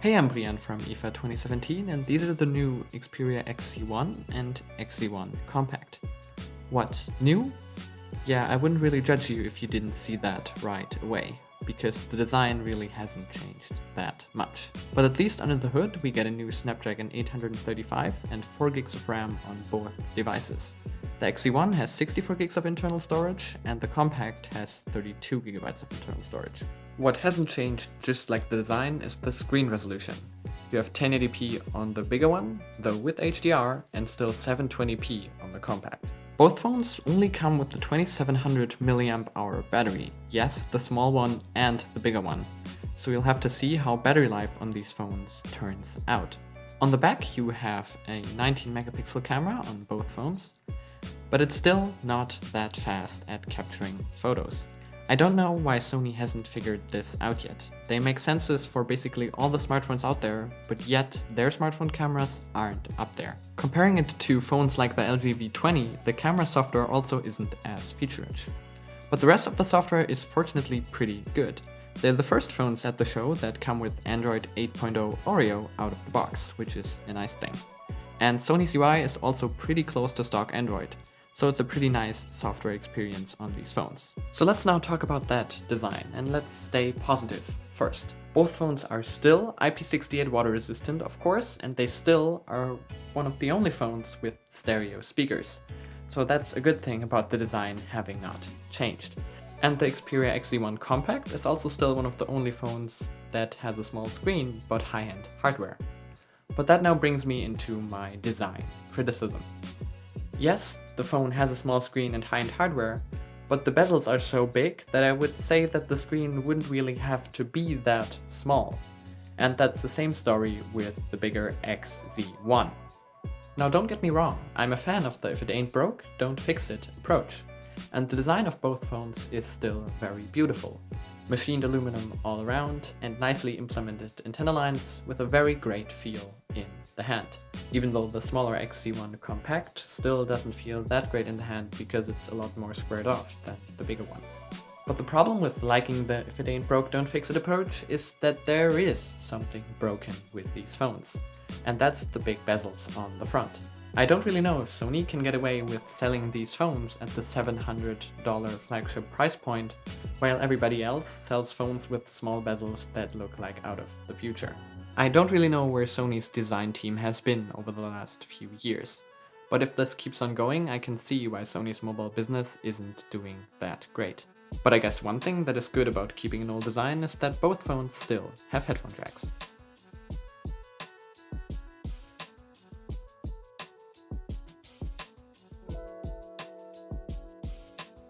Hey, I'm Brian from IFA 2017, and these are the new Xperia XZ1 and XZ1 Compact. What's new? Yeah, I wouldn't really judge you if you didn't see that right away, because the design really hasn't changed that much. But at least under the hood, we get a new Snapdragon 835 and 4 gigs of RAM on both devices. The XZ1 has 64 gigs of internal storage, and the Compact has 32 gigabytes of internal storage. What hasn't changed, just like the design, is the screen resolution. You have 1080p on the bigger one, though with HDR, and still 720p on the Compact. Both phones only come with the 2700 mAh battery, yes, the small one and the bigger one, so you'll have to see how battery life on these phones turns out. On the back you have a 19 megapixel camera on both phones, but it's still not that fast at capturing photos. I don't know why Sony hasn't figured this out yet. They make sensors for basically all the smartphones out there, but yet their smartphone cameras aren't up there. Comparing it to phones like the LG V20, the camera software also isn't as feature-rich. But the rest of the software is fortunately pretty good. They're the first phones at the show that come with Android 8.0 Oreo out of the box, which is a nice thing. And Sony's UI is also pretty close to stock Android, so it's a pretty nice software experience on these phones. So let's now talk about that design, and let's stay positive first. Both phones are still IP68 water resistant, of course, and they still are one of the only phones with stereo speakers. So that's a good thing about the design having not changed. And the Xperia XZ1 Compact is also still one of the only phones that has a small screen but high-end hardware. But that now brings me into my design criticism. Yes, the phone has a small screen and high-end hardware, but the bezels are so big that I would say that the screen wouldn't really have to be that small. And that's the same story with the bigger XZ1. Now don't get me wrong, I'm a fan of the if it ain't broke, don't fix it approach. And the design of both phones is still very beautiful. Machined aluminum all around and nicely implemented antenna lines with a very great feel in the hand. Even though the smaller XZ1 Compact still doesn't feel that great in the hand because it's a lot more squared off than the bigger one. But the problem with liking the if it ain't broke don't fix it approach is that there is something broken with these phones, and that's the big bezels on the front. I don't really know if Sony can get away with selling these phones at the $700 flagship price point, while everybody else sells phones with small bezels that look like out of the future. I don't really know where Sony's design team has been over the last few years, but if this keeps on going, I can see why Sony's mobile business isn't doing that great. But I guess one thing that is good about keeping an old design is that both phones still have headphone jacks.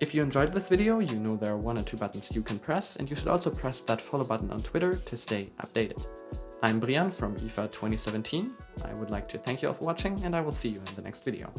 If you enjoyed this video, you know there are 1 or 2 buttons you can press, and you should also press that follow button on Twitter to stay updated. I'm Brian from IFA 2017. I would like to thank you all for watching, and I will see you in the next video.